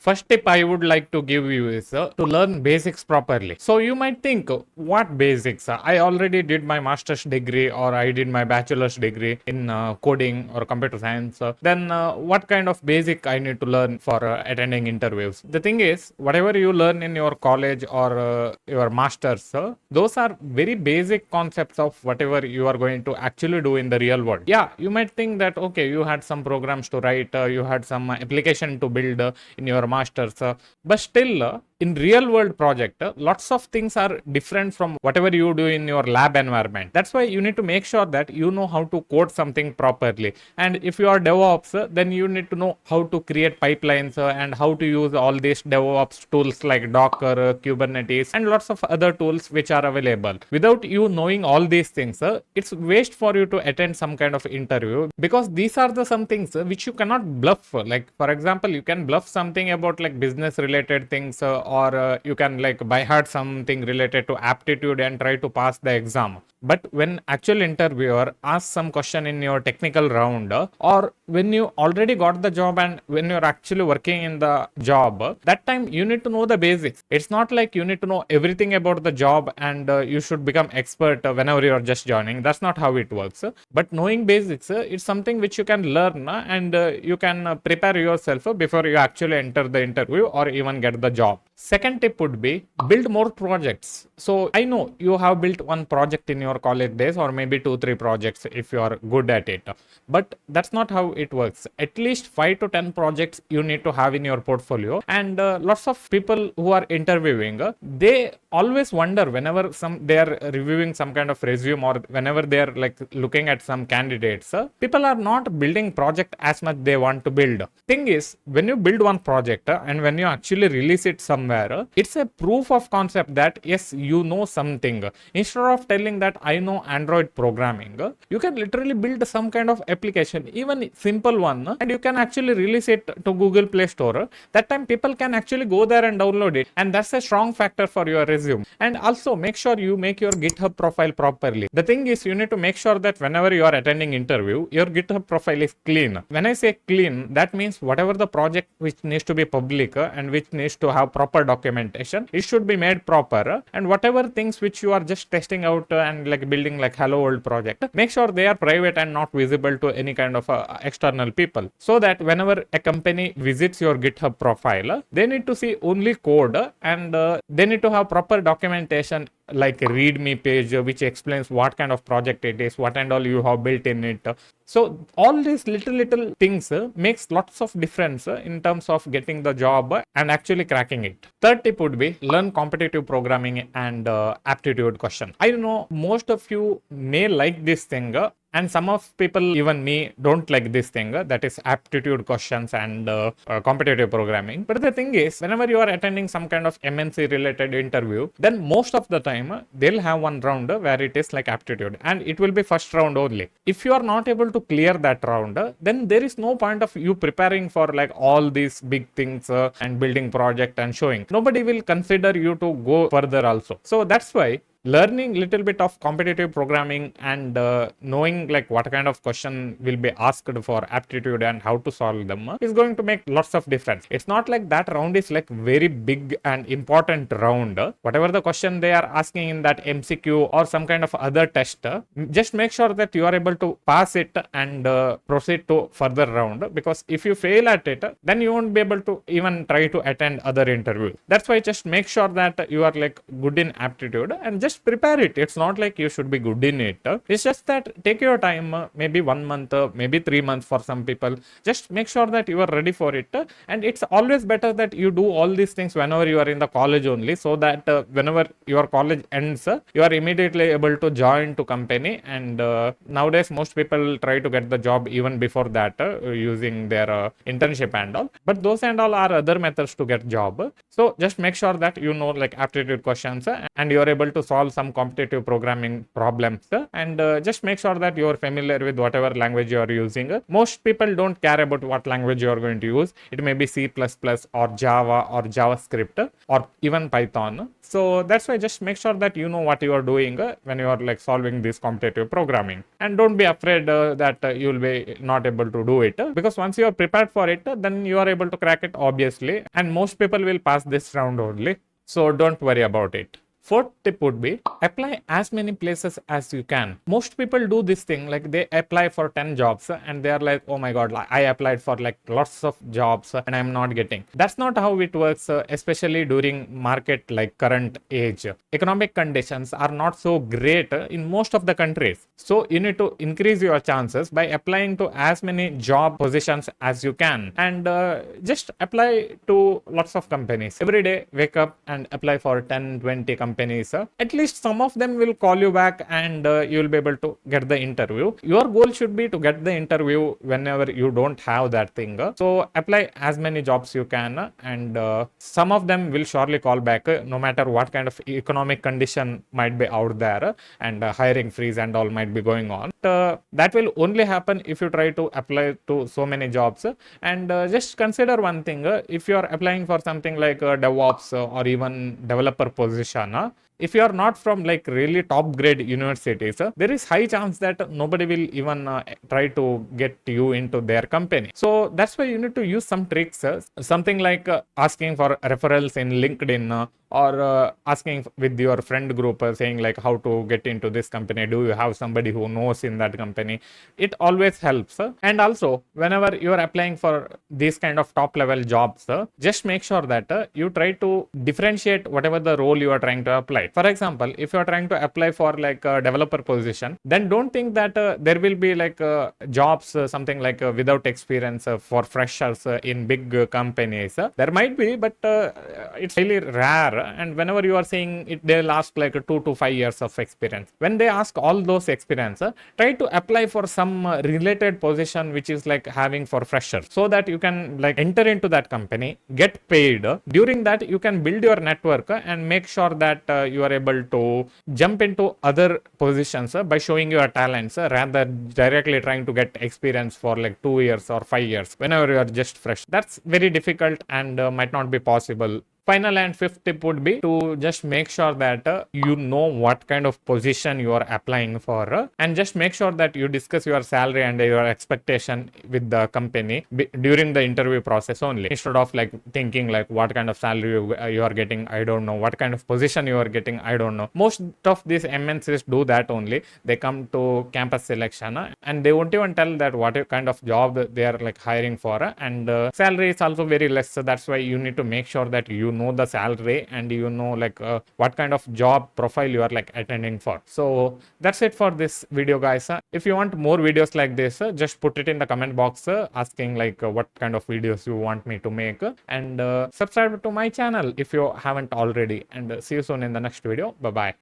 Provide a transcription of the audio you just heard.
First tip I would like to give you is to learn basics properly. So you might think, what basics? I already did my master's degree or I did my bachelor's degree in coding or computer science. Then what kind of basic I need to learn for attending interviews? The thing is, whatever you learn in your college or your master's, those are very basic concepts of whatever you are going to actually do in the real world. Yeah, you might think that, okay, you had some programs to write, you had some application to build in your masters, but still in real world project, lots of things are different from whatever you do in your lab environment. That's why you need to make sure that you know how to code something properly. And if you are DevOps, then you need to know how to create pipelines and how to use all these DevOps tools like Docker, Kubernetes, and lots of other tools which are available. Without you knowing all these things, it's waste for you to attend some kind of interview, because these are the some things which you cannot bluff. Like for example, you can bluff something about like business related things, or you can like by heart something related to aptitude and try to pass the exam. But when actual interviewer asks some question in your technical round, or when you already got the job and when you're actually working in the job, that time you need to know the basics. It's not like you need to know everything about the job and you should become expert whenever you're just joining. That's not how it works. But knowing basics, it's something which you can learn and you can prepare yourself before you actually enter the interview or even get the job. Second tip would be build more projects. So I know you have built one project in your college days, or maybe 2-3 projects if you are good at it, but that's not how it works. At least 5 to 10 projects you need to have in your portfolio. And lots of people who are interviewing, they always wonder whenever they are reviewing some kind of resume, or whenever they are like looking at some candidates, people are not building project as much they want to build. Thing is, when you build one project and when you actually release it somewhere, it's a proof of concept that yes, you know something. Instead of telling that I know Android programming, you can literally build some kind of application, even simple one, and you can actually release it to Google Play Store. That time people can actually go there and download it, and that's a strong factor for your resume. And also make sure you make your GitHub profile properly. The thing is, you need to make sure that whenever you are attending interview, your GitHub profile is clean. When I say clean, that means whatever the project which needs to be public and which needs to have proper documentation, it should be made proper. And whatever things which you are just testing out and like building like hello world project, make sure they are private and not visible to any kind of external people, so that whenever a company visits your GitHub profile, they need to see only code, and they need to have proper documentation like a readme page which explains what kind of project it is, what and all you have built in it. So all these little things makes lots of difference in terms of getting the job and actually cracking it. Third tip would be learn competitive programming and aptitude question. I know most of you may like this thing, and some of people, even me, don't like this thing, that is aptitude questions and competitive programming. But the thing is, whenever you are attending some kind of MNC related interview, then most of the time they'll have one round where it is like aptitude, and it will be first round only. If you are not able to clear that round, then there is no point of you preparing for like all these big things and building project and showing. Nobody will consider you to go further also. So that's why learning little bit of competitive programming and knowing like what kind of question will be asked for aptitude and how to solve them is going to make lots of difference. It's not like that round is like very big and important round. Whatever the question they are asking in that MCQ or some kind of other test, just make sure that you are able to pass it and proceed to further round, because if you fail at it, then you won't be able to even try to attend other interviews. That's why just make sure that you are like good in aptitude and just prepare it. It's not like you should be good in it. It's just that take your time, maybe 1 month, maybe 3 months for some people. Just make sure that you are ready for it. And it's always better that you do all these things whenever you are in the college only, so that whenever your college ends, you are immediately able to join to company. And nowadays most people try to get the job even before that using their internship and all. But those and all are other methods to get job. So just make sure that you know like aptitude questions and you are able to solve solve some competitive programming problems, and just make sure that you are familiar with whatever language you are using. Most people don't care about what language you are going to use. It may be C++ or Java or JavaScript or even Python. So that's why just make sure that you know what you are doing when you are like solving this competitive programming, and don't be afraid that you will be not able to do it, because once you are prepared for it, then you are able to crack it obviously, and most people will pass this round only. So don't worry about it. Fourth tip would be apply as many places as you can. Most people do this thing, like they apply for 10 jobs and they are like, oh my god, I applied for like lots of jobs and I'm not getting. That's not how it works, especially during market like current age. Economic conditions are not so great in most of the countries. So you need to increase your chances by applying to as many job positions as you can, and just apply to lots of companies. Every day, wake up and apply for 10, 20 companies. At least some of them will call you back and you will be able to get the interview. Your goal should be to get the interview whenever you don't have that thing. So apply as many jobs you can, and some of them will surely call back, no matter what kind of economic condition might be out there, and hiring freeze and all might be going on. That will only happen if you try to apply to so many jobs. And just consider one thing, if you are applying for something like DevOps or even developer position, if you are not from like really top grade universities, there is high chance that nobody will even try to get you into their company. So that's why you need to use some tricks, something like asking for referrals in LinkedIn, or asking with your friend group, saying like how to get into this company, do you have somebody who knows in that company. It always helps. And also whenever you are applying for these kind of top level jobs, just make sure that you try to differentiate whatever the role you are trying to apply. For example, if you are trying to apply for like a developer position, then don't think that there will be like jobs something like without experience for freshers in big companies. There might be, but it's really rare. And whenever you are saying it, they'll ask like 2 to 5 years of experience. When they ask all those experience, try to apply for some related position which is like having for freshers, so that you can like enter into that company, get paid. During that, you can build your network and make sure that you are able to jump into other positions by showing your talents, rather directly trying to get experience for like 2 years or 5 years whenever you are just fresh. That's very difficult and might not be possible. Final and fifth tip would be to just make sure that you know what kind of position you are applying for, and just make sure that you discuss your salary and your expectation with the company during the interview process only, instead of like thinking like what kind of salary you are getting, I don't know, what kind of position you are getting, I don't know. Most of these MNCs do that only. They come to campus selection and they won't even tell that what kind of job they are like hiring for, and salary is also very less. So that's why you need to make sure that you know the salary and you know like what kind of job profile you are like attending for. So that's it for this video, guys. If you want more videos like this, just put it in the comment box asking like what kind of videos you want me to make, and subscribe to my channel if you haven't already, and see you soon in the next video. Bye bye.